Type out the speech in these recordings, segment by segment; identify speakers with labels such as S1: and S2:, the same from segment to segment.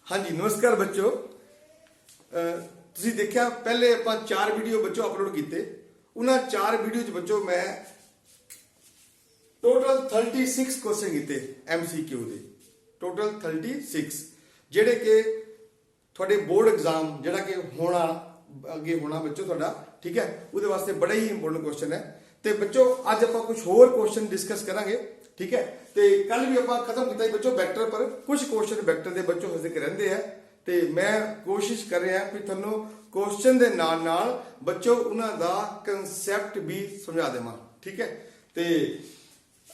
S1: हाँ जी नमस्कार बच्चों। ਤੁਸੀਂ ਦੇਖਿਆ ਪਹਿਲੇ ਆਪਾਂ 4 ਵੀਡੀਓ ਬੱਚੋ ਅਪਲੋਡ ਕੀਤੇ। ਉਹਨਾਂ 4 ਵੀਡੀਓ ਚ ਬੱਚੋ ਮੈਂ ਟੋਟਲ 36 ਕੁਐਸਚਨ ਕੀਤੇ MCQ ਦੇ। ਟੋਟਲ 36 ਜਿਹੜੇ ਕਿ ਤੁਹਾਡੇ ਬੋਰਡ ਐਗਜ਼ਾਮ ਜਿਹੜਾ ਕਿ ਹੋਣਾ ਅੱਗੇ ਹੋਣਾ ਬੱਚੋ ਤੁਹਾਡਾ, ਠੀਕ ਹੈ, ਉਹਦੇ ਵਾਸਤੇ ਬੜਾ ਹੀ ਇੰਪੋਰਟੈਂਟ ਕੁਐਸਚਨ ਹੈ। ਤੇ ਬੱਚੋ ਅੱਜ ਆਪਾਂ ਕੁਝ ਹੋਰ ਕੁਐਸਚਨ ਡਿਸਕਸ ਕਰਾਂਗੇ, ਠੀਕ ਹੈ। ਤੇ ਕੱਲ ਵੀ ਆਪਾਂ ਖਤਮ ਕੀਤਾ ਬੱਚੋ ਵੈਕਟਰ ਪਰ, ਕੁਝ ਕੁਐਸਚਨ ਵੈਕਟਰ ਦੇ ਬੱਚੋ ਹਜੇ ਰਹਿੰਦੇ ਆ। ਤੇ ਮੈਂ ਕੋਸ਼ਿਸ਼ ਕਰ ਰਿਹਾ ਕਿ ਤੁਹਾਨੂੰ ਕੁਐਸਚਨ ਦੇ ਨਾਲ ਨਾਲ ਬੱਚੋ ਉਹਨਾਂ ਦਾ ਕਨਸੈਪਟ ਵੀ ਸਮਝਾ ਦੇਵਾਂ, ਠੀਕ ਹੈ। ਤੇ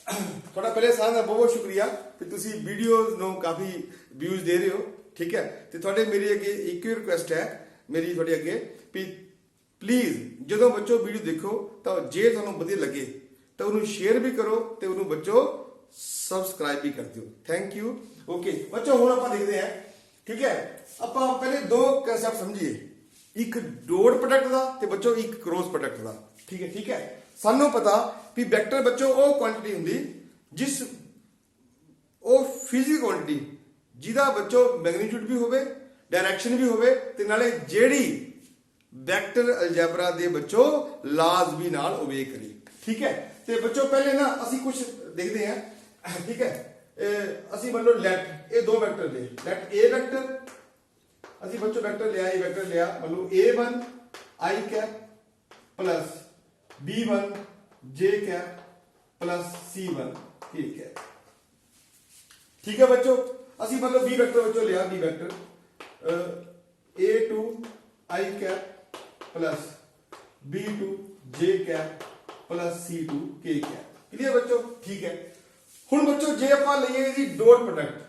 S1: ਤੁਹਾਡਾ ਪਹਿਲੇ ਸਾਰਿਆਂ ਦਾ ਬਹੁਤ ਬਹੁਤ ਸ਼ੁਕਰੀਆ ਕਿ ਤੁਸੀਂ ਵੀਡੀਓਜ਼ ਨੂੰ ਕਾਫੀ ਵਿਊਜ਼ ਦੇ ਰਹੇ ਹੋ, ਠੀਕ ਹੈ। ਤੇ ਤੁਹਾਡੇ ਮੇਰੀ ਅੱਗੇ ਇੱਕ ਹੀ ਰਿਕੁਐਸਟ ਹੈ ਮੇਰੀ ਤੁਹਾਡੇ ਅੱਗੇ ਵੀ ਪਲੀਜ਼ ਜਦੋਂ ਬੱਚੋ ਵੀਡੀਓ ਦੇਖੋ ਤਾਂ ਜੇ ਤੁਹਾਨੂੰ ਵਧੀਆ ਲੱਗੇ ਤਾਂ ਉਹਨੂੰ ਸ਼ੇਅਰ ਵੀ ਕਰੋ ਤੇ ਉਹਨੂੰ ਬੱਚੋ ਸਬਸਕ੍ਰਾਈਬ ਵੀ ਕਰ ਦਿਓ। Thank you. ਓਕੇ ਬੱਚੋ ਹੁਣ ਆਪਾਂ ਦੇਖਦੇ ਹਾਂ, ਠੀਕ ਹੈ। ਆਪਾਂ ਪਹਿਲੇ ਦੋ ਕਨਸੈਪਟ ਸਮਝੀਏ, ਇੱਕ ਡੋਟ ਪ੍ਰੋਡਕਟ ਦਾ ਤੇ ਬੱਚੋ ਇੱਕ ਕ੍ਰੋਸ ਪ੍ਰੋਡਕਟ ਦਾ, ਠੀਕ ਹੈ। ਠੀਕ ਹੈ, ਸਾਨੂੰ ਪਤਾ ਵੀ ਵੈਕਟਰ ਬੱਚੋ ਉਹ ਕੁਆਂਟੀਟੀ ਹੁੰਦੀ ਜਿਸ ਉਹ ਫਿਜ਼ੀਕਲ ਕੁਆਂਟੀਟੀ ਜਿਹਦਾ ਬੱਚੋ ਮੈਗਨੀਟਿਊਡ ਵੀ ਹੋਵੇ, ਡਾਇਰੈਕਸ਼ਨ ਵੀ ਹੋਵੇ ਤੇ ਨਾਲੇ ਜਿਹੜੀ ਵੈਕਟਰ ਅਲਜਬਰਾ ਦੇ ਬੱਚੋ ਲਾਜ਼ ਵੀ ਨਾਲ ਓਬੇ ਕਰੀ, ਠੀਕ ਹੈ। ਤੇ ਬੱਚੋ ਪਹਿਲੇ ਨਾ ਅਸੀਂ ਕੁਝ ਦੇਖਦੇ ਹਾਂ, ਠੀਕ ਹੈ। ਅਸੀਂ ਮੰਨ ਲਓ ਲੈਟ ਇਹ ਦੋ ਵੈਕਟਰ ਦੇ ਲੈਟ A ਵੈਕਟਰ ਅਸੀਂ ਬੱਚੋ ਵੈਕਟਰ ਲਿਆ, ਇਹ ਵੈਕਟਰ ਲਿਆ ਮੰਨ ਲਓ A1 I cap plus B1 J cap plus C1 K cap, ਠੀਕ ਹੈ ਬੱਚੋ। ਅਸੀਂ ਮਤਲਬ B ਵੈਕਟਰ ਬੱਚੋ ਲਿਆ, B vector A2 I cap plus B2 J cap plus C2 K cap, clear ਬੱਚੋ, ਠੀਕ ਹੈ। ਹੁਣ ਬੱਚੋ ਜੇ ਆਪਾਂ ਲਈਏ ਜੀ ਡੋਟ ਪ੍ਰੋਡਕਟ,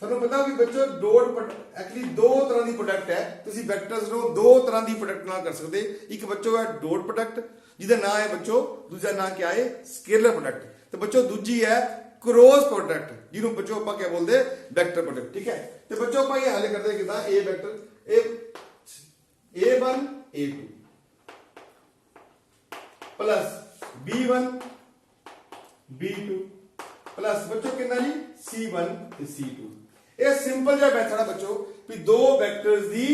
S1: ਤੁਹਾਨੂੰ ਪਤਾ ਵੀ ਬੱਚੋ ਡੋਟ ਐਕਚੁਅਲੀ ਦੋ ਤਰ੍ਹਾਂ ਦੀ ਪ੍ਰੋਡਕਟ ਹੈ। ਤੁਸੀਂ ਵੈਕਟਰਸ ਨੂੰ ਦੋ ਤਰ੍ਹਾਂ ਦੀ ਪ੍ਰੋਡਕਟ ਨਾਲ ਕਰ ਸਕਦੇ। ਇੱਕ ਬੱਚੋ ਹੈ ਡੋਟ ਪ੍ਰੋਡਕਟ ਜਿਹਦਾ ਨਾਮ ਹੈ ਬੱਚੋ, ਦੂਜਾ ਨਾਮ ਕੀ ਹੈ ਸਕੇਲਰ ਪ੍ਰੋਡਕਟ, ਤੇ ਬੱਚੋ ਦੂਜੀ ਹੈ ਕ੍ਰੋਸ ਪ੍ਰੋਡਕਟ ਜਿਹਨੂੰ ਬੱਚੋ ਆਪਾਂ ਕੀ ਬੋਲਦੇ ਵੈਕਟਰ ਪ੍ਰੋਡਕਟ, ਠੀਕ ਹੈ। ਤੇ ਬੱਚੋ ਆਪਾਂ ਇਹ ਹੱਲ ਕਰਦੇ ਕਿਦਾਂ, A vector A1 A2 plus B1 B2 plus ਬੱਚੋ ਕਿੰਨਾ ਜੀ C1 ਤੇ C2। ਇਹ ਸਿੰਪਲ ਜਿਹਾ ਮੈਥਡ ਹੈ ਬੱਚੋ ਵੀ ਦੋ ਵੈਕਟਰਸ ਦੀ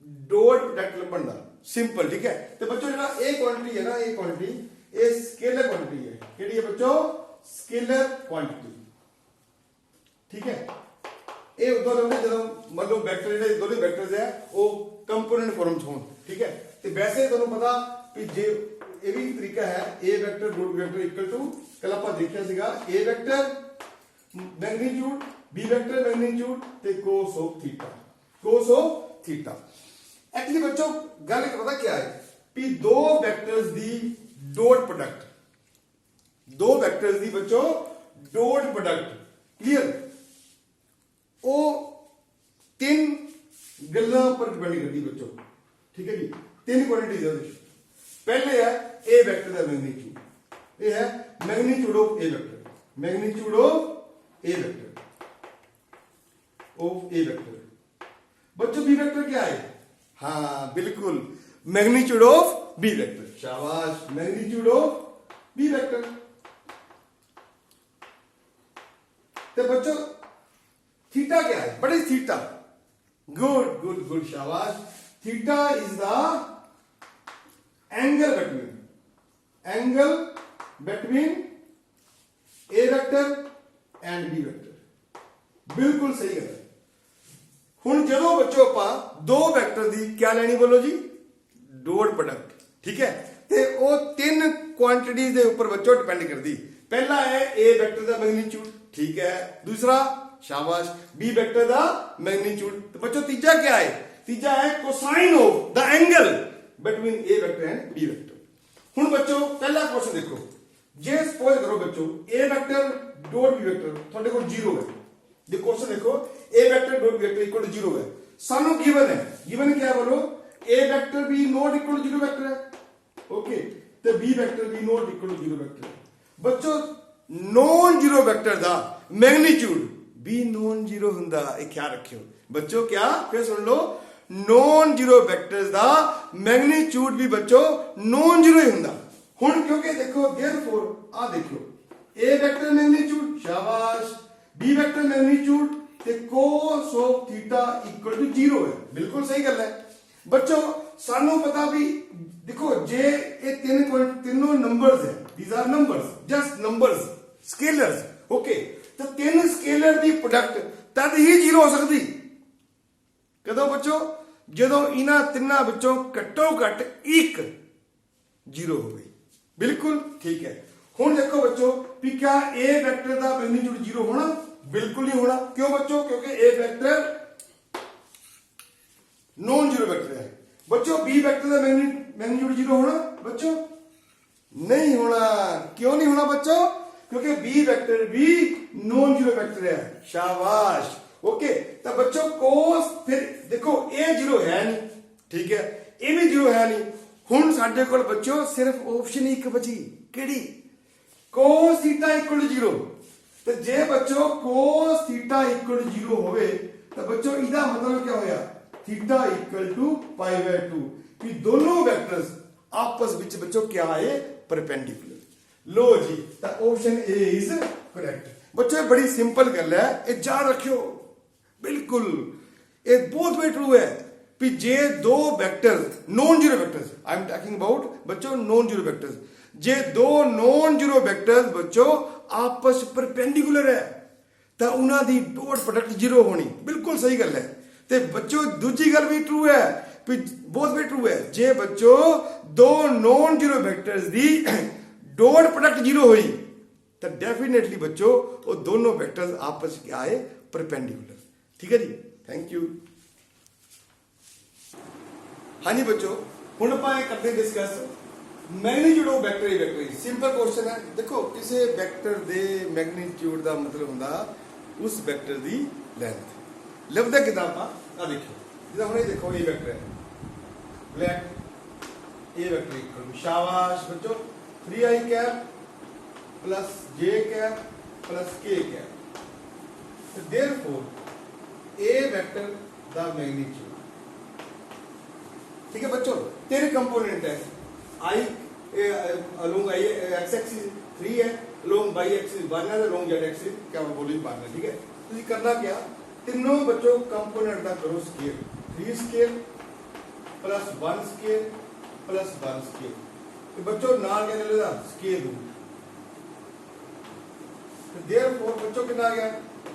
S1: ਡੋਟ ਪ੍ਰੋਡਕਟ ਲੱਭਣ ਦਾ, ਸਿੰਪਲ, ਠੀਕ ਹੈ। ਤੇ ਬੱਚੋ ਜਿਹੜਾ ਇਹ ਕੁਆਂਟੀਟੀ ਹੈ ਨਾ, ਇਹ ਕੁਆਂਟੀਟੀ ਇਹ ਸਕੇਲਰ ਕੁਆਂਟੀਟੀ ਹੈ। ਕਿਹੜੀ ਹੈ ਬੱਚੋ, ਸਕੇਲਰ ਕੁਆਂਟੀਟੀ, ਠੀਕ ਹੈ। ਇਹ ਉਦੋਂ ਲੱਗਦਾ ਜਦੋਂ ਮੰਨ ਲਓ ਵੈਕਟਰ ਜਿਹੜੇ ਦੋਨੇ ਵੈਕਟਰਸ ਹੈ ਉਹ ਕੰਪੋਨੈਂਟ ਫਾਰਮ ਚ ਹੋਣ, ਠੀਕ ਹੈ। ਤੇ ਵੈਸੇ ਤੁਹਾਨੂੰ ਪਤਾ ਵੀ ਜੇ ਇਹ ਵੀ ਤਰੀਕਾ ਹੈ A vector dot vector equal to, ਕੱਲ ਆਪਾਂ ਦੇਖਿਆ ਸੀਗਾ A vector magnitude B vector magnitude ਤੇ cos of theta, cos of theta. Actually ਬੱਚੋ ਗੱਲ ਪਤਾ ਕੀ ਹੈ ਵੀ ਦੋ ਵੈਕਟਰਸ ਦੀ ਡੋਟ ਪ੍ਰੋਡਕਟ, ਦੋ ਵੈਕਟਰਸ ਦੀ ਬੱਚੋ ਡੋਟ ਪ੍ਰੋਡਕਟ, ਕਲੀਅਰ, ਉਹ ਤਿੰਨ ਗੱਲਾਂ ਉੱਪਰ ਡਿਪੈਂਡ ਕਰਦੀ ਬੱਚੋ, ਠੀਕ ਹੈ ਜੀ। ਤਿੰਨ ਕੁਆਂਟੀਟੀਜ਼ ਹੈ ਉਹਦੇ ਵਿੱਚ। ਪਹਿਲੇ ਹੈ A ਵੈਕਟਰ ਦਾ ਮੈਗਨੀਟਿਊਡ, ਇਹ ਹੈ magnitude of A vector, magnitude of A vector of A vector. बच्चों B वेक्टर क्या है, हाँ बिल्कुल मैग्नीट्यूड ऑफ B वेक्टर, शाबाश, मैग्नीट्यूड ऑफ B वेक्टर। तो बच्चों थीटा क्या है, what is theta, good good good, शाबाश। Theta is the angle between A vector and B vector, बिल्कुल सही है। ਹੁਣ ਜਦੋਂ ਬੱਚੋ ਆਪਾਂ ਦੋ ਵੈਕਟਰ ਦੀ ਕਿਆ ਲੈਣੀ ਬੋਲੋ ਜੀ, ਡੋਟ ਪ੍ਰੋਡਕਟ, ਠੀਕ ਹੈ। ਤੇ ਉਹ ਤਿੰਨ ਕੁਆਂਟੀਟੀਜ਼ ਦੇ ਉੱਪਰ ਬੱਚੋ ਡਿਪੈਂਡ ਕਰਦੀ। ਪਹਿਲਾ ਹੈ A ਵੈਕਟਰ ਦਾ ਮੈਗਨੀਟਿਊਡ, ਠੀਕ ਹੈ। ਦੂਸਰਾ ਸ਼ਾਬਾਸ਼ B ਵੈਕਟਰ ਦਾ ਮੈਗਨੀਟਿਊਡ। ਤੇ ਬੱਚੋ ਤੀਜਾ ਕਿਆ ਹੈ, ਤੀਜਾ ਹੈ ਕੋਸਾਈਨ ਆਫ ਦਾ angle between A vector and B vector. ਹੁਣ ਬੱਚੋ ਪਹਿਲਾ ਕੁਐਸਚਨ ਦੇਖੋ, ਜੇ ਸਪੋਜ਼ ਕਰੋ ਬੱਚੋ A vector dot B vector ਤੁਹਾਡੇ ਕੋਲ 0 ਹੈ। ਦੇ ਕੁਐਸਚਨ ਦੇਖੋ A vector dot vector equal to 0 ਹੈ। ਸਾਨੂੰ ਗਿਵਨ ਹੈ, ਗਿਵਨ क्या बोलो A vector B not equal to 0 vector ਹੈ, ਓਕੇ। ਤੇ B vector B not equal to 0 vector ਹੈ। ਬੱਚੋ ਨੋਨ ਜ਼ੀਰੋ ਵੈਕਟਰ ਦਾ ਮੈਗਨੀਟਿਊਡ ਵੀ ਨੋਨ ਜ਼ੀਰੋ ਹੁੰਦਾ, ਇਹ ਖਿਆਲ ਰੱਖਿਓ ਬੱਚੋ। ਕਿਆ, ਫਿਰ ਸੁਣ ਲਓ, ਨੋਨ ਜ਼ੀਰੋ ਵੈਕਟਰਸ ਦਾ ਮੈਗਨੀਟਿਊਡ ਵੀ ਬੱਚੋ ਨੋਨ ਜ਼ੀਰੋ ਹੀ ਹੁੰਦਾ। ਹੁਣ ਕਿਉਂਕਿ ਦੇਖੋ देयरफॉर ਆ देखो A ਵੈਕਟਰ मैग्नीट्यूड, शाबाश, B वेक्टर मैग्नीट्यूड ਤੇ cos of θ equal to 0 ਹੈ। ਬਿਲਕੁਲ ਸਹੀ ਗੱਲ ਹੈ ਬੱਚੋ। ਸਾਨੂੰ ਪਤਾ ਵੀ ਦੇਖੋ ਜੇ ਇਹ ਤਿੰਨੋਂ ਨੰਬਰਸ ਹੈ, these are numbers, just numbers, scalars, okay, ਤਾਂ ਤਿੰਨ ਸਕੇਲਰ ਦੀ ਪ੍ਰੋਡਕਟ ਤਦ ਹੀ 0 ਹੋ ਸਕਦੀ। ਕਦੋਂ ਬੱਚੋ? ਜਦੋਂ ਇਹਨਾਂ ਤਿੰਨਾਂ ਵਿੱਚੋਂ ਘੱਟੋ ਘੱਟ ਇੱਕ 0 ਹੋਵੇ। ਬਿਲਕੁਲ ਠੀਕ ਹੈ। ਹੁਣ ਦੇਖੋ ਬੱਚੋ ਵੀ ਕਿਆ A ਵੈਕਟਰ ਦਾ ਮੈਗਨੀਟਿਊਡ 0 ਹੋਣਾ? ਬਿਲਕੁਲ ਨਹੀਂ ਹੋਣਾ। ਕਿਉਂ ਬੱਚੋ? ਕਿਉਂਕਿ A ਵੈਕਟਰ ਨॉन जीरो वेक्टर है। बच्चों B वेक्टर का मैग्नीट्यूड 0 होना? बच्चों नहीं होना। क्यों नहीं होना बच्चों? क्योंकि B वेक्टर भी नॉन जीरो वेक्टर है। शाबाश। ओके, तो बच्चों cos फिर देखो A 0 है नहीं, ठीक है, A भी 0 है नहीं। हुण साडे कोल बच्चों सिर्फ ऑप्शन एक बची, केड़ी? cos θ equal 0। तो जे बच्चों cos θ इक्वल 0 होवे तो बच्चों इहदा मतलब क्या होया? Theta equal to pi by 2 कि दोनों वेक्टर्स आपस विच बच्चों क्या है? परपेंडिकुलर। लो जी, तो ऑप्शन ए इज करेक्ट। बच्चों बड़ी सिंपल गल है, ये याद रखियो बिल्कुल। ये बहुत बड़ी ट्रू है कि जे दो vectors non zero vectors, I am talking about बच्चों नॉन जीरो वेक्टर्स, जे दो नॉन जीरो वेक्टर्स बच्चों आपस परपेंडिकुलर है तो उन्हां दी डॉट प्रोडक्ट 0 होनी। बिल्कुल सही गल है। ਤੇ ਬੱਚੋ ਦੂਜੀ ਗੱਲ ਵੀ ਟਰੂ ਹੈ, ਬਹੁਤ ਵੀ ਟਰੂ ਹੈ। ਜੇ ਬੱਚੋ ਦੋ ਨॉन जीरो ਵੈਕਟਰਸ ਦੀ ਡਾਟ ਪ੍ਰੋਡਕਟ 0 ਹੋਈ ਤਾਂ ਡੈਫੀਨਿਟਲੀ ਬੱਚੋ ਉਹ ਦੋਨੋਂ ਵੈਕਟਰਸ ਆਪਸ ਵਿੱਚ ਆਏ ਪਰਪੈਂਡੀਕੂਲਰ। ਠੀਕ ਹੈ ਜੀ, ਥੈਂਕ ਯੂ। ਹਾਂਜੀ ਬੱਚੋ, ਹੁਣ ਆਪਾਂ ਇਹ ਕਰਦੇ discuss magnitude of vector A vector. Simple question ਹੈ। ਦੇਖੋ ਕਿਸੇ ਵੈਕਟਰ ਦੇ ਮੈਗਨੀਟਿਊਡ ਦਾ ਮਤਲਬ ਹੁੰਦਾ ਉਸ ਵੈਕਟਰ ਦੀ ਲੈਂਥ। ਲੱਭਦਾ ਕਿਦਾਂ ਆਪਾਂ? ਆ ਦੇਖੋ, ਜਿੱਦਾਂ ਹੁਣ ਇਹ ਦੇਖੋ ਇਹ ਵੈਕਟਰ ਹੈ, ਲੈਟ ਇਹ ਵੈਕਟਰ ਇਕੁਅਲ, ਸ਼ਾਬਾਸ਼ ਬੱਚੋ, 3i cap plus j cap plus k cap. So therefore a vector the magnitude, ठीक है बच्चों, तेरे कंपोनेंट है i along i x axis 3 है, along y axis 1 है, along z axis क्या बोली 1 है। ठीक है, तो ये करना क्या? तीनों बच्चों कंपोनेंट का करो scale, 3 scale plus 1 scale plus 1 scale. तो बच्चों नाल क्या चलेगा? Scale root. Therefore बच्चों कितना आ गया?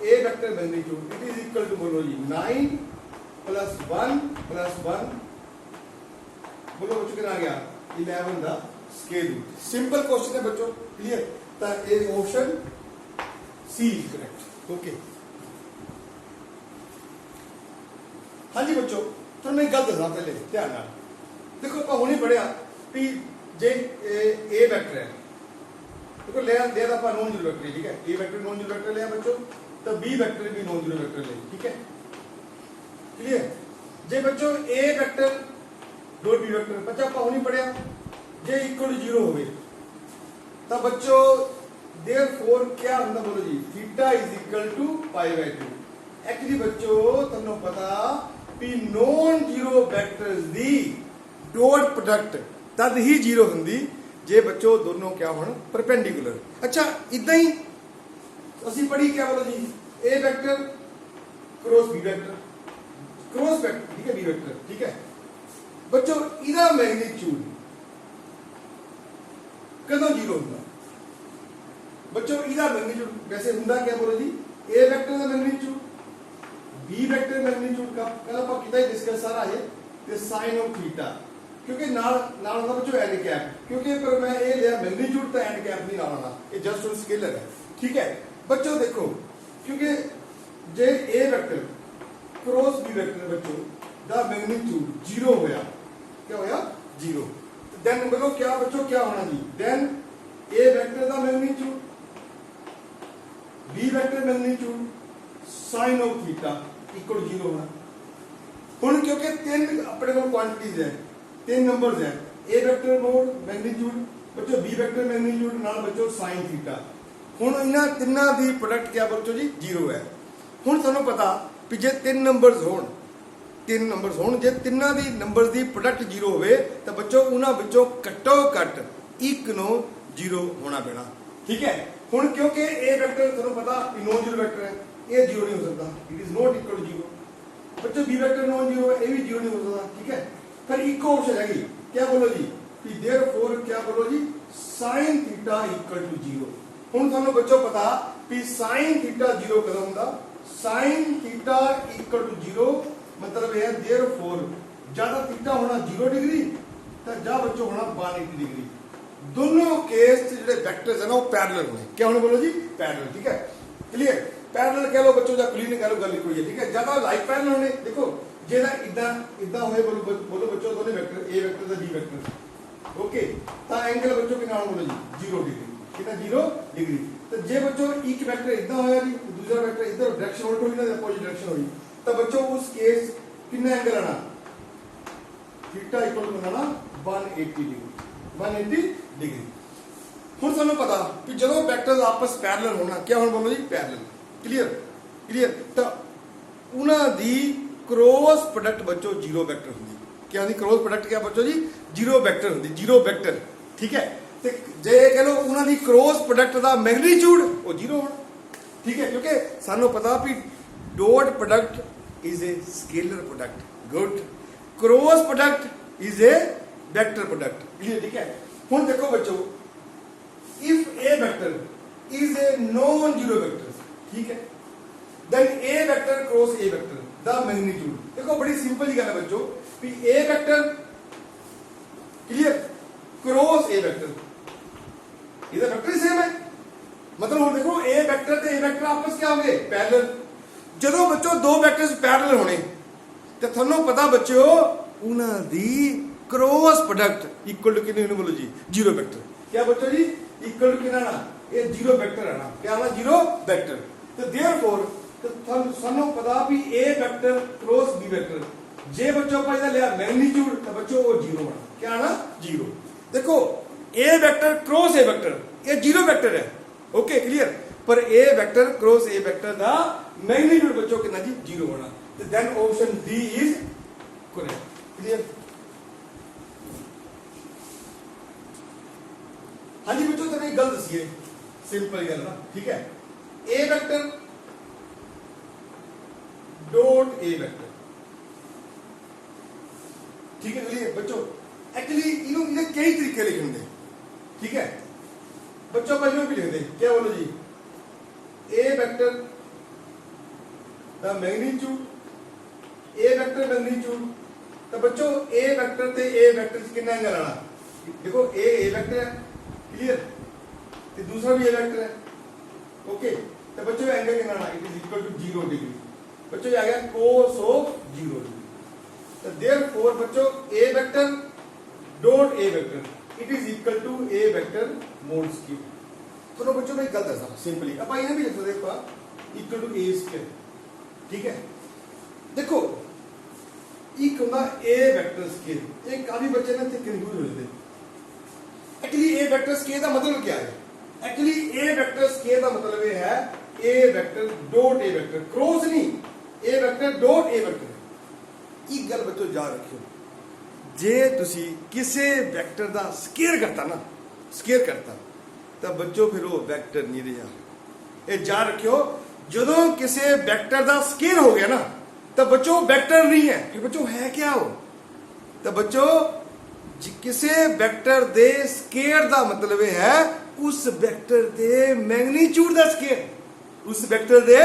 S1: A vector magnitude it is equal to बोलो जी 9 प्लस 1 प्लस 1, बोलो बच्चों कितना आ गया? 11 दा स्केल रूट। सिंपल क्वेश्चन है बच्चों, क्लियर? तो a option C is correct. Okay, हाँ जी बच्चों, तो मैं गल दसा पहले ध्यान नाल देखो। आप हुणे पढ़िया भी जे ए वेक्टर है, देखो ले दिया था नॉन जीरो वेक्टर, ठीक है, A vector non zero vector लिया बच्चों, तो बी वेक्टर भी नॉन जीरो वेक्टर ले, ठीक है, क्लियर? जे बच्चों A vector dot B vector बच्चा आप नहीं पढ़िया, जे इक्वल टू 0 होवे तो बच्चों देयरफॉर क्या होता? बोलो जी, theta is equal to pi by 2। Actually बच्चों तुमने पता भी नॉन जीरो वेक्टर्स दी डॉट प्रोडक्ट तद ही 0 हुंदी जे बच्चों दोनों क्या होण? परपेंडिकुलर। अच्छा इदां ही ਅਸੀਂ पढ़ी क्या? बोलो जी, A vector cross B vector, cross vector, ठीक है, बी वेक्टर, ठीक है बच्चों, इहदा मैग्नीट्यूड कदों 0 हुंदा? बच्चों इहदा मैग्नीट्यूड वैसे हुंदा क्या? बोलो जी, ए वेक्टर का मैग्नीट्यूड बी वेक्टर मैग्नीट्यूड का कल आप कितना ही डिस्कस सारा है ते sin ऑफ थीटा, क्योंकि नाल नाल होता बच्चों एन कैप, क्योंकि पर मैं ये लिया मैग्नीट्यूड तो एन कैप नहीं नाल आना, ये जस्ट ऑन स्केलर है। ठीक है बच्चों, देखो क्योंकि जे ए वेक्टर क्रॉस बी वेक्टर बच्चों दा मैग्नीट्यूड 0 होया, क्या होया? 0। देन बोलो क्या बच्चों क्या होना जी? देन ए वेक्टर दा magnitude b vector magnitude sin of theta equal 0 होना। हुण क्योंकि तीन अपने को क्वांटिटीज है, 3 नंबर्स है, ए वेक्टर मोड मैग्नीट्यूड बच्चों, बी वेक्टर मैग्नीट्यूड नाल बच्चों sin थीटा। हुण इन्हां तिन्नां दी प्रोडक्ट क्या बच्चों जी? 0 है। हुण तुहानूं पता भी जे 3 नंबर्स होण जे तिन्नां दी नंबर्स दी प्रोडक्ट 0 होवे तो बच्चों उन्हां विचों घट्टो घट एक नो 0 होना पैना। ठीक है, हुण क्योंकि ए वेक्टर तुहानूं पता भी नॉन जीरो वेक्टर है, ये जीरो नहीं हो सकता, it is not equal to zero. बच्चों बी वेक्टर नॉन जीरो, ये भी जीरो नहीं हो सकता, ठीक है। फिर एक ऑप्शन है क्या बोलो जी कि देयरफॉर क्या बोलो जी sin theta equal to zero. हुण थानू बच्चों पता कि sin थीटा जीरो कदम हुंदा, sin theta equal to zero मतलब है देयरफॉर ज्यादा थीटा होना 0 डिग्री तो जा बच्चों होना 180 डिग्री। दोनों केस जो वेक्टर्स है ना वो पैरेलल होने, क्या होने बोलो जी पैरेलल, ठीक है क्लियर। पैरेलल कह लो बच्चों या क्लीन कह लो गल कोई है, ठीक है। ज्यादा लाइक पैरेलल होने देखो जेदा इदा इदा होए बोलो बच्चों दोनों वेक्टर ए वेक्टर दा बी वेक्टर ओके ता एंगल बच्चों कितना होना बोलो जी 0 डिग्री, कितना 0 डिग्री। तो जे बच्चों एक वेक्टर इदा होया जी दूसरा वेक्टर इधर डायरेक्शन उल्ट हुई ना अपोजिट डायरेक्शन हुई तो बच्चों उस केस कितना एंगल आना थीटा इक्वल टू बनाना 180 डिग्री, 180 डिग्री। हुण सानू पता कि जदों वेक्टर्स आपस पैरेलल होना क्या होना बोलो जी पैरेलल, क्लियर क्लियर। तो उन्हां दी क्रॉस प्रोडक्ट बच्चों जीरो वेक्टर हुंदी, क्या होंदी क्रॉस प्रोडक्ट क्या बच्चों जी जीरो वेक्टर हुंदी, जीरो वेक्टर, ठीक है। ते जे कह लो उन्हां दी क्रॉस प्रोडक्ट दा मैग्नीट्यूड वो जीरो होना, ठीक है, क्योंकि सानू पता भी dot product is a scalar product, good. Cross product is a vector product, clear, ठीक है। हुण देखो बच्चों if A vector is a non zero vector, ठीक है, then A vector cross A vector the magnitude. देखो बड़ी सिंपल ही गल है बच्चों कि A vector clear cross A vector इधर वेक्टर सेम है, मतलब हुण देखो ए वेक्टर ते ए वेक्टर आपस क्या होंगे पैरेलल। जदों बच्चों दो वेक्टर्स पैरेलल होने तो थानू पता बच्चों उन्हां दी क्रॉस प्रोडक्ट इक्वल टू कितने बोलो जी जीरो वेक्टर, क्या बच्चों जी इक्वल टू कितना ना ये जीरो वेक्टर है ना, क्या आना जीरो वेक्टर। तो देयरफॉर तो सानू पता भी ए वेक्टर क्रॉस बी वेक्टर जे बच्चों पर इधर लिया मैग्नीट्यूड तो बच्चों वो जीरो बना, क्या आना जीरो। देखो a vector cross A vector ये जीरो वेक्टर है, ओके क्लियर, पर a vector cross A vector दा मैग्नीट्यूड बच्चों कितना जी जीरो बना। तो then option D is correct, clear. हाँ जी बच्चों तेरे गल दसिए सिंपल गल ना, ठीक है। A vector dot A vector, ठीक है क्लियर बच्चों। एक्चुअली इन्होंने कई तरीके लिखने दे, ठीक है बच्चों पहले भी लिख दे क्या बोलो जी A vector the magnitude A vector magnitude. तो बच्चों ए वेक्टर ते ए वेक्टर कितना एंगल आना देखो ए वेक्टर है क्लियर तो दूसरा भी ए वेक्टर है ओके। तो बच्चों एंगल कितना आना it is equal to 0 degree, बच्चों ये आ गया cos ऑफ 0 डिग्री। तो देयरफॉर बच्चों A vector dot A vector it is equal to A vector mod square. तो बच्चों मैं गलत है सिंपली अब यहां भी लिख सकते हैं इक्वल टू ए स्क्वायर, ठीक है। देखो एक होता ए वेक्टर स्क्वायर, एक काफी बच्चे ना कंफ्यूज हो जाते हैं। एक्चुअली ए वेक्टर स्क्वायर का मतलब क्या है, एक्चुअली ए वेक्टर स्क्वायर का मतलब ये है A vector dot A vector cross नहीं A vector dot A vector. एक गल बच्चों याद रखियो जे तुसी किसी वेक्टर का स्क्वायर करता ना स्क्वायर करता तो बच्चों फिर वो वेक्टर नहीं रहा। ये याद रखियो जदों किसी वेक्टर का स्क्वायर हो गया ना तो बच्चों वेक्टर नहीं है, फिर बच्चों है क्या हो। तो बच्चों किसी वेक्टर दे स्क्वायर का मतलब है उस वेक्टर दे मैग्नीट्यूड का स्क्वायर, उस वेक्टर दे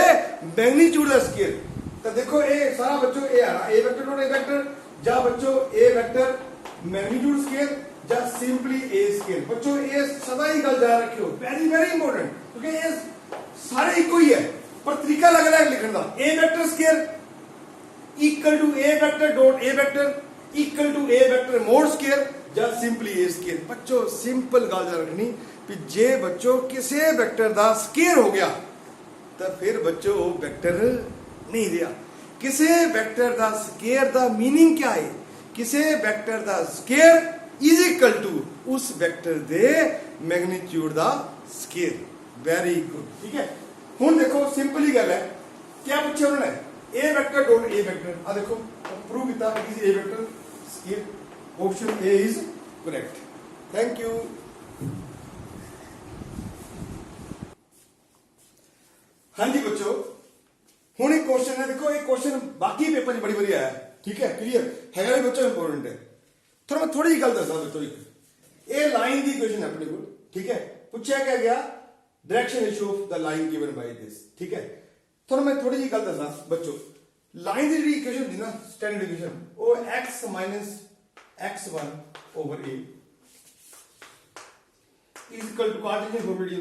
S1: मैग्नीट्यूड का स्क्वायर। तो देखो ये सारा बच्चों ए आ रहा ए वेक्टर डॉट ए वेक्टर जा बच्चों ए वेक्टर मैग्नीट्यूड स्क्वायर जा सिंपली ए स्क्वायर। बच्चों ये सदा ही गल याद रखियो वेरी वेरी इंपॉर्टेंट क्योंकि ये सारे एक ही है पर तरीका लग रहा है लिखने का। A vector square equal to A vector dot A vector equal to A vector mod square या सिंपली ए स्क्वायर। बच्चों सिंपल गल याद रखनी कि जे बच्चों किसी वेक्टर का स्क्वायर हो गया तो फिर बच्चों वो वेक्टर नहीं रहा। किसी वेक्टर का स्क्वायर का मीनिंग क्या है, किसी वेक्टर का स्क्वायर इज इक्वल टू उस वेक्टर दे मैग्नीट्यूड का स्क्वायर। वेरी गुड, ठीक है। हुण देखो सिंपल ही गल है क्या पूछे उन्होंने ए वेक्टर डॉट ए वेक्टर आ देखो प्रूव किया it is a vector square. Option A is correct, thank you. हाँ जी बच्चों क्वेश्चन है, देखो ये क्वेश्चन बाकी पेपर बड़ी बड़ी आया, ठीक है, क्लियर है भी बच्चों इंपोर्टेंट है। थोड़ा मैं थोड़ी जी गल दसा बच्चों, ये लाइन की इक्वेशन है अपने को, ठीक है, पूछा क्या गया direction ratio of the line given by this, ठीक है। थोड़ा मैं थोड़ी जी गल दसा बच्चों, लाइन की जी इक्वेशन थी ना स्टैंडर्ड इक्वेशन, वो x minus x1 over a is equal to Cartesian formula,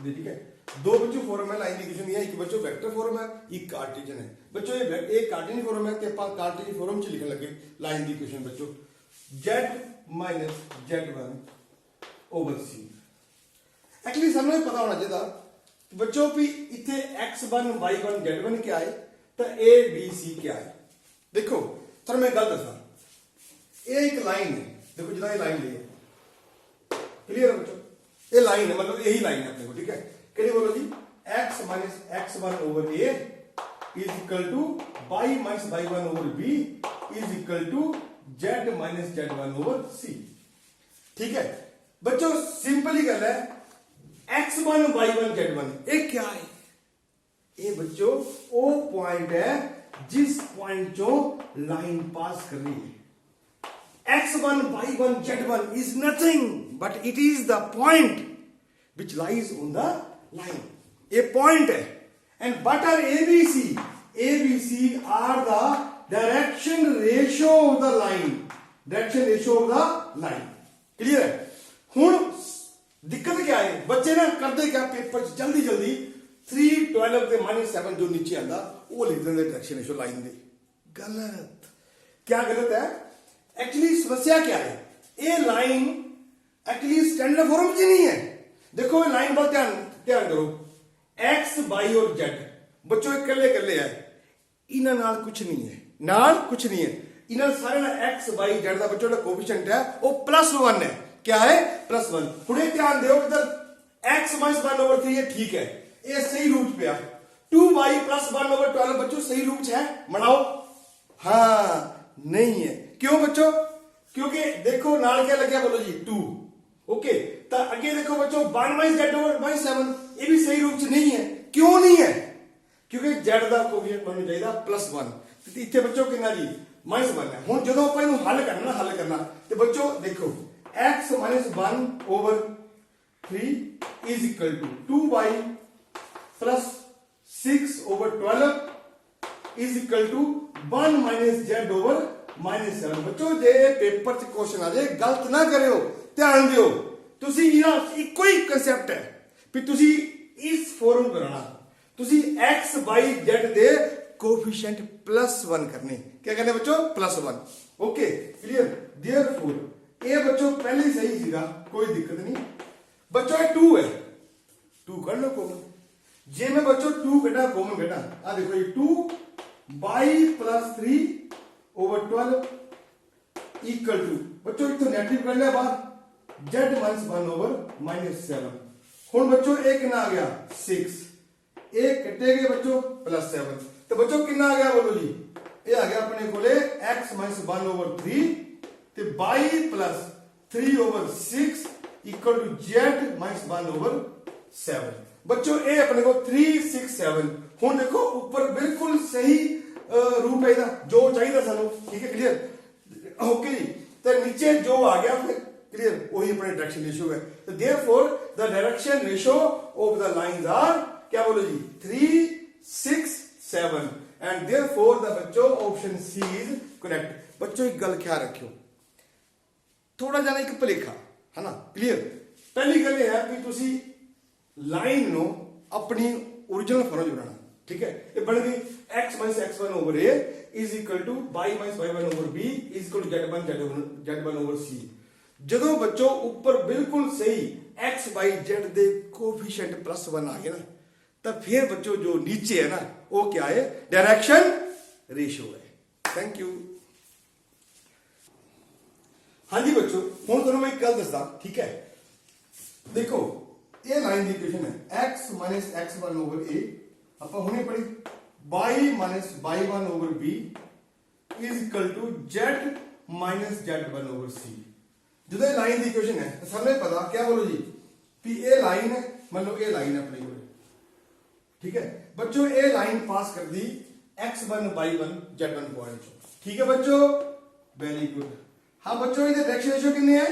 S1: ठीक है। दो बच्चों फॉर्म है लाइन की इक्वेशन है, एक बच्चों वेक्टर फॉर्म है, एक कार्टेशियन है बच्चों। ये कार्टेशियन फॉर्म है ते आप कार्टेशियन फॉर्म च लिखने लगे लाइन की इक्वेशन बच्चों, z minus z1 over c। Actually सानू ये पता होना चाहिए बच्चों भी इतने x1 y1 z1 क्या है तो a b c क्या है। देखो थोड़ा मैं गल दसा, ये एक लाइन है, देखो जिदा ये लाइन ली है, क्लियर है बच्चों, ये लाइन है, मतलब यही लाइन है अपने को, ठीक है। कहते बोलो जी x minus x1 over a is equal to y minus y1 over b is equal to z minus z1 over c, ठीक है बच्चों। सिंपली गल है x1 y1 z1 ये क्या है, ये बच्चों वो पॉइंट है जिस पॉइंट जो लाइन पास कर रही है। x1 y1 z1 is nothing but it is the point which lies on the line, a point है। and what are abc, abc are the direction ratio of the line, direction ratio of the line, clear है। हुन दिक्कत क्या है, बच्चे ना करते क्या पेपर जल्दी जल्दी 312 के -7 जो नीचे आंदा वो लिख देंगे डायरेक्शन रेशियो लाइन दे। गलत, क्या गलत है, एक्चुअली समस्या क्या है, ये लाइन एक्चुअली स्टैंडर्ड फॉर्म जी नहीं है। देखो ये लाइन पर ध्यान ध्यान करो, x y और z बच्चों इकल्ले इकल्ले है, इन्हां नाल कुछ नहीं है, नाल कुछ नहीं है, इन्हां सारे ना x y z का बच्चों का कोएफिशिएंट है वो +1 है, क्या है +1। हुणे ध्यान दियो इधर x - 1 ओवर 3 ये ठीक है, ये सही रूप पे है, 2y + 1 ओवर 12 बच्चों सही रूप है, बनाओ, हाँ नहीं है, क्यों बच्चों, क्योंकि देखो नाल क्या लग गया बोलो जी 2, ओके। तो आगे देखो बच्चों 1 - z ओवर 7 ये भी सही रूप से नहीं है, क्यों नहीं है, क्योंकि z का कोएफिशिएंट बनना चाहिए +1, तो इतने बच्चों कितना जी -1 है। हुण जदों आपां इहनूं हल करना हल करना तो बच्चों देखो x - 1 over 3 is equal to 2y plus 6 over 12 is equal to 1 - z over -7। बच्चों जे पेपर च क्वेश्चन आ जाए गलत ना करियो, ध्यान दियो, तुसी ना इको ही कंसेप्ट है भी तुसी इस फॉर्म करना, तुसी x y z दे कोएफिशिएंट +1 करने, क्या करने बच्चों +1, ओके क्लियर। देयरफॉर ये बच्चों पहले ही सही सीगा, कोई दिक्कत नहीं बच्चों, 2 है, 2 कर लो कॉमन, जे मैं बच्चों 2 कटा कॉमन कटा, आ देखो ये 2y + 3 ओवर 12 इक्वल टू बच्चों इतो नेगेटिव कर लिया बाहर z - 1 ओवर -7। हुण बच्चों एक कितना आ गया 6, एक कटे गए बच्चों +7, तो बच्चों कितना आ गया बोलो जी, ये आ गया अपने कोले x - 1 ओवर 3 ते y + 3 over 6 equal to z - 1 over 7। बच्चों ये अपने को 3 6 7, हुण देखो ऊपर बिल्कुल सही रूप है जो चाहिए सानू, ठीक है क्लियर, ओके जी। तो नीचे जो आ गया फिर क्लियर वही अपने डायरेक्शन रेशियो है, तो therefore the direction ratio of the lines are क्या बोलो जी 3 6 7 एंड देयरफॉर द बच्चों ऑप्शन सी इज करेक्ट। बच्चों एक गल ख्याल रखियो, थोड़ा जाना एक भलेखा है ना, क्लियर। पहली गल है कि तुसी लाइन नो अपनी ओरिजिनल फॉर्म बनाना, ठीक है, ये बन गई x - x1 over a is equal to y - y1 over b is equal to z1 over c। जदों बच्चों ऊपर बिल्कुल सही x y z दे कोएफिशिएंट +1 आ गए ना, तब फिर बच्चों जो नीचे है ना वो क्या है डायरेक्शन रेशियो है। Thank you. हाँ जी बच्चों, हुण तुहानूं मैं एक गल दसदा, ठीक है, देखो ये लाइन दी इक्वेशन है x - x1 ओवर a, ਆਪਾਂ ਹੁਣੇ ਪੜੀ y - y1 over b is equal to z - z1 over c। ਜਦੋਂ ਇਹ ਲਾਈਨ ਦੀ ਇਕੁਏਸ਼ਨ ਹੈ ਤਾਂ ਸਾਨੂੰ ਪਤਾ क्या बोलो जी कि ये लाइन है, मतलब ये लाइन है अपनी, ठीक है बच्चों, ये लाइन पास कर दी x1 y1 z1 पॉइंट चो। ठीक है बच्चों, वेरी गुड। हाँ बच्चों, ये डायरेक्शन रेशियो कितने है?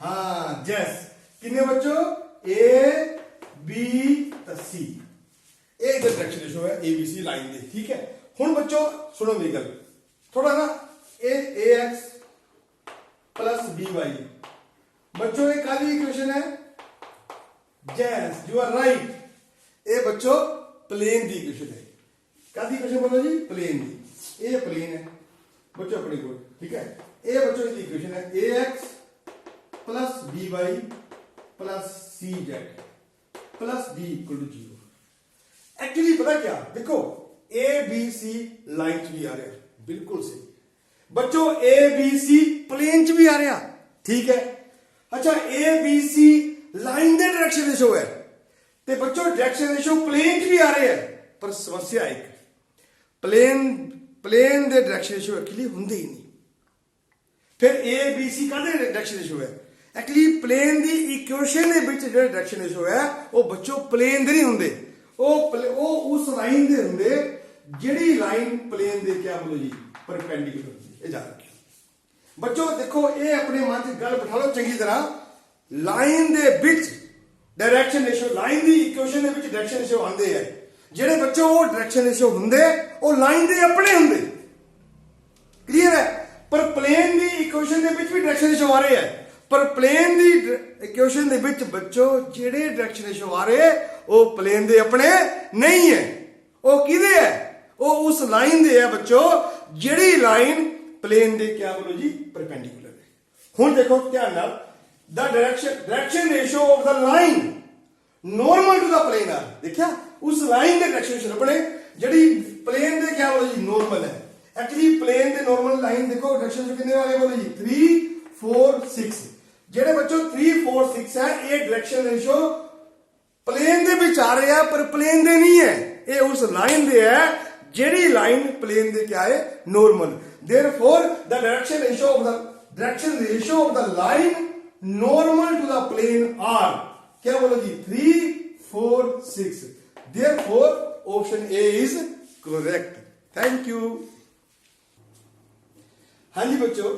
S1: हाँ यस, कितने बच्चों? ए बी सी, ये डायरेक्शन रेशियो है ए बी सी लाइन दे। ठीक है, हुण बच्चों सुनो मेरी गल, थोड़ा ना ए एक्स प्लस बी वाई, बच्चों ये काली इक्वेशन है? यस यू आर राइट, ये बच्चों प्लेन दी इक्वेशन है। कादी इक्वेशन बोलो जी? प्लेन दी। ये प्लेन है बच्चों अपने को। ठीक है, ये बच्चों की इक्वेशन है A X plus B Y plus C Z plus D equal to 0। Actually पता क्या, देखो ए बी सी लाइन च भी आ रहा, बिल्कुल सही बच्चों। ए बी सी प्लेन च भी आ रहा, ठीक है। अच्छा, ए बी सी लाइन दे डायरेक्शन रेशो है, ते बच्चों डायरेक्शन रेशो प्लेन च भी आ रहे हैं, पर समस्या एक प्लेन दे डायरेक्शन रेशो एक्चुअली होंगे ही नहीं। फिर ए बी सी काहदे डायरेक्शन रेशो है? एक्चुअली प्लेन दी इक्वेशन दे विच जो डायरेक्शन रेशो है वो बच्चों प्लेन दे नहीं होंगे, वो उस लाइन दे होंगे जिहड़ी लाइन प्लेन दे क्या बोलो जी परपेंडिकुलर होंदी। ये याद रखियो बच्चों। देखो ये अपने मन च गल बिठा लो चंगी तरह, line they which direction ratio, line दी इक्वेशन दे विच डायरेक्शन रेशो आंदे है, जिहड़े बच्चों वो डायरेक्शन रेशो होंगे वो लाइन दे अपने होंगे। क्लियर है? पर प्लेन दी इक्वेशन दे विच भी डायरेक्शन रेशो आ रहे हैं, पर प्लेन दी इक्वेशन दे विच बच्चों जेड़े डायरेक्शन रेशो आ रहे वो प्लेन दे अपने नहीं है, वो किदे है? वो उस लाइन दे है बच्चों जेड़ी लाइन प्लेन दे क्या बोलो जी परपेंडिकुलर है। हुण देखो ध्यान नाल, the direction ratio of the line normal to the plane are, देखिया उस लाइन दे डायरेक्शन रेशो अपने जेड़ी प्लेन दे क्या बोलो जी नॉर्मल है। एक्चुअली प्लेन दे नॉर्मल लाइन देखो डायरेक्शन रेशो कितने वाले बोलो जी 3 4 6, जेडे बच्चों 3 4 6 है, ये डायरेक्शन रेशो प्लेन दे विच आ रहे हैं पर प्लेन दे नहीं है, ये उस लाइन दे है जेडी लाइन प्लेन दे क्या है normal. Therefore the direction ratio of the line normal to the plane are क्या बोलो जी 3 4 6। देयरफॉर option A is correct. Thank you. हाँ जी बच्चों,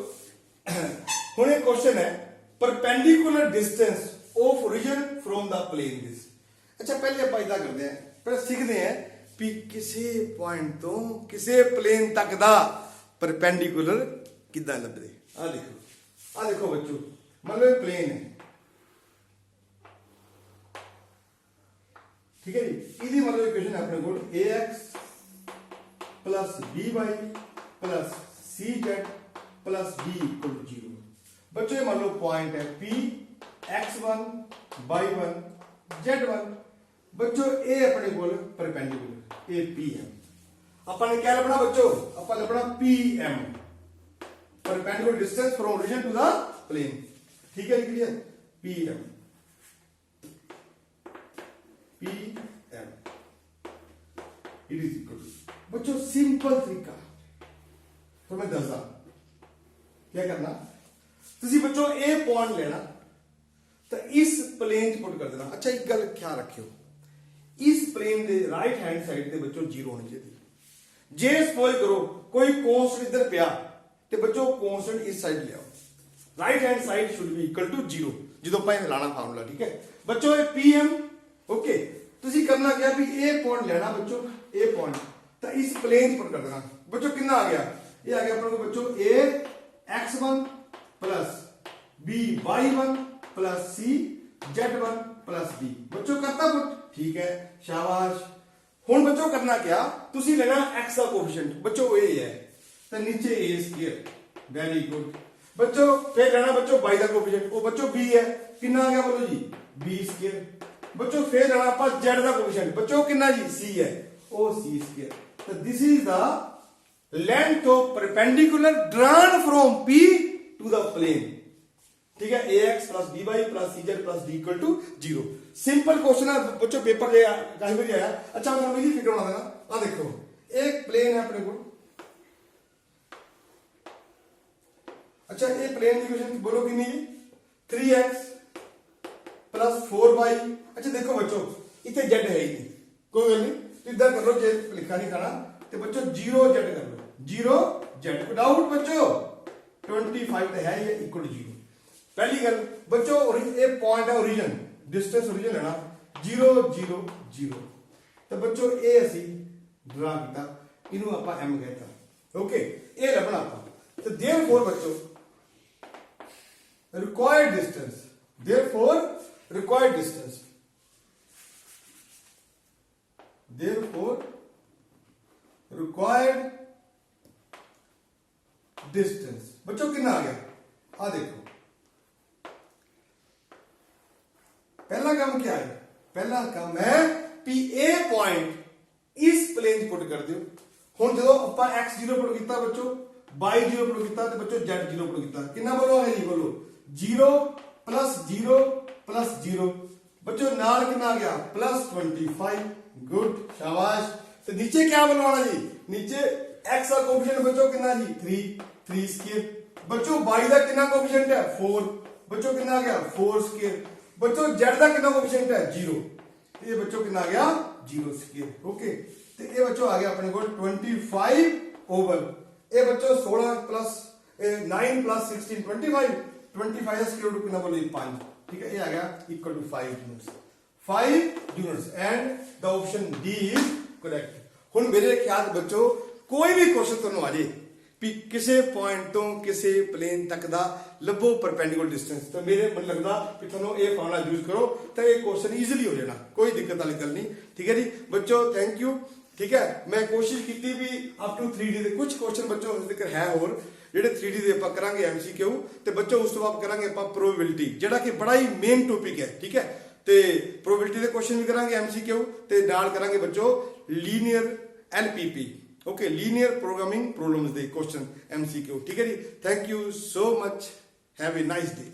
S1: हुण एक क्वेश्चन है perpendicular distance of origin from the plane this. अच्छा पहले आप इदा करते हैं, पहले सीखते हैं कि किसी पॉइंट तो किसी प्लेन तक दा परपेंडिकुलर किदां लभदे। आ देखो बच्चों, मतलब प्लेन है, ठीक है जी। इसकी मतलब इक्वेशन है अपने को A X plus B Y plus C Z plus D equal to 0। बच्चों ये मान लो पॉइंट है P x1 y1 z1। बच्चों ए अपने को परपेंडिकुलर ए पी एम, अपन क्या लभना बच्चों? अपन लभना PM, perpendicular distance from origin to the plane. ठीक है clear? PM it is equal to बच्चों सिंपल तरीका तो मैं दसदा क्या करना, तुसी बच्चों ए पॉइंट लेना तो इस प्लेन च पुट कर देना। अच्छा एक गल ख्याल रखियो, इस प्लेन दे राइट हैंड साइड ते बच्चों 0 होनी चाहिए। जे सपोज करो कोई कांस्टेंट इधर पिया ते बच्चों कांस्टेंट इस साइड ले आओ, right hand side should be equal to 0 जो पाए हिलाना फार्मूला। ठीक है बच्चों, ये PM ओके। तुसी करना क्या भी ए पॉइंट लेना बच्चों, ए पॉइंट तो इस प्लेन पर कर देना। बच्चों कितना आ गया? ये आ गया अपने को बच्चों A x1 plus B y1 plus C z1 plus D. बच्चों करता पुट, ठीक है शाबाश। हुण बच्चों करना क्या, तुसी लेना x का कोएफिशिएंट, बच्चों a है तो नीचे a स्क्वायर, वेरी गुड। बच्चों फिर लेना बच्चों y का कोएफिशिएंट, वो बच्चों b है, कितना आ गया बोलो जी b स्क्वायर। बच्चों फिर लेना आप z का कोएफिशिएंट, बच्चों कितना जी c है, ओ c स्क्वायर। तो this is the length of perpendicular drawn from P to the plane. ठीक है, ax plus by plus cz plus d equal to 0। Simple question है बच्चों, पेपर जो कहीं भी आया। अच्छा मैं मेरी फिगर बना देना। आ देखो एक प्लेन है अपने को, अच्छा ये प्लेन की इक्वेशन बोलो कितनी है 3x प्लस 4y। अच्छा देखो बच्चों इतने z है ही नहीं, कोई गल नहीं, तो इदा कर लो, जे लिखा नहीं खाना तो बच्चों 0z कर लो, 0z विदाउट बच्चों 25 तो है ही इक्वल 0। पहली गल बच्चों ये पॉइंट है ओरिजिन, डिस्टेंस ओरिजिन लेना 0 0 0। तो बच्चों ये असी ड्रा किया, इनू आप m कहता। ओके, ये लभना आप। तो देयरफॉर बच्चों required distance, therefore required distance, therefore required distance बच्चों कितना आ गया, आ देखो पहला काम क्या है, पहला काम है पी ए पॉइंट इस प्लेन पुट कर दियो। हुण जो ਆਪਾਂ x0 पुट किया बच्चों, y0 पुट किया तो बच्चों z0 पुट किया, कितना बोलो है जी, बोलो 0 प्लस 0 प्लस 0 बच्चों नाल कितना आ गया प्लस 25। गुड, शाबाश। तो नीचे क्या बनवाना जी, नीचे x का कोएफिशिएंट बच्चों कितना जी 3 स्क्वायर, बच्चों y का कितना कोएफिशिएंट है 4, बच्चों कितना आ गया 4 स्क्वायर, बच्चों z का कितना कोएफिशिएंट है 0, ये बच्चों कितना आ गया 0 स्क्वायर। ओके, तो ये बच्चों आ गया अपने को 25 ओवर ये बच्चों 16 प्लस 9 प्लस 16 25 का स्क्वायर रूट कितना बोलो 5। ठीक है, ये आ गया equal to 5 units, 5 units and the option D is correct. हुण मेरे ख्याल बच्चों कोई भी क्वेश्चन तुहानू आ जाए भी किसी पॉइंट तो किसी प्लेन तक दा लभो परपेंडिकुलर डिस्टेंस, तो मेरे मन लगता कि तुहानू ये फॉर्मूला यूज करो तो ये क्वेश्चन ईजिली हो जाना, कोई दिक्कत वाली गल नहीं। ठीक है जी बच्चों, थैंक यू। ठीक है, मैं कोशिश की भी अप टू 3D के कुछ क्वेश्चन बच्चों जिक्र है होर ਜਿਹੜੇ 3D ਦੇ ਆਪਾਂ ਕਰਾਂਗੇ MCQ ਤੇ ਬੱਚੋ ਉਸ ਤੋਂ ਬਾਅਦ ਕਰਾਂਗੇ ਆਪਾਂ ਪ੍ਰੋਬੇਬਿਲਿਟੀ ਜਿਹੜਾ ਕਿ ਬੜਾ ਹੀ ਮੇਨ ਟੌਪਿਕ ਹੈ। ਠੀਕ ਹੈ, ਤੇ ਪ੍ਰੋਬੇਬਿਲਿਟੀ ਦੇ ਕੁਐਸਚਨ ਵੀ ਕਰਾਂਗੇ MCQ ਤੇ ਨਾਲ ਕਰਾਂਗੇ ਬੱਚੋ linear LPP, okay linear programming problems ਦੇ ਕੁਐਸਚਨ MCQ। ਠੀਕ ਹੈ ਜੀ, thank you so much, have a nice day.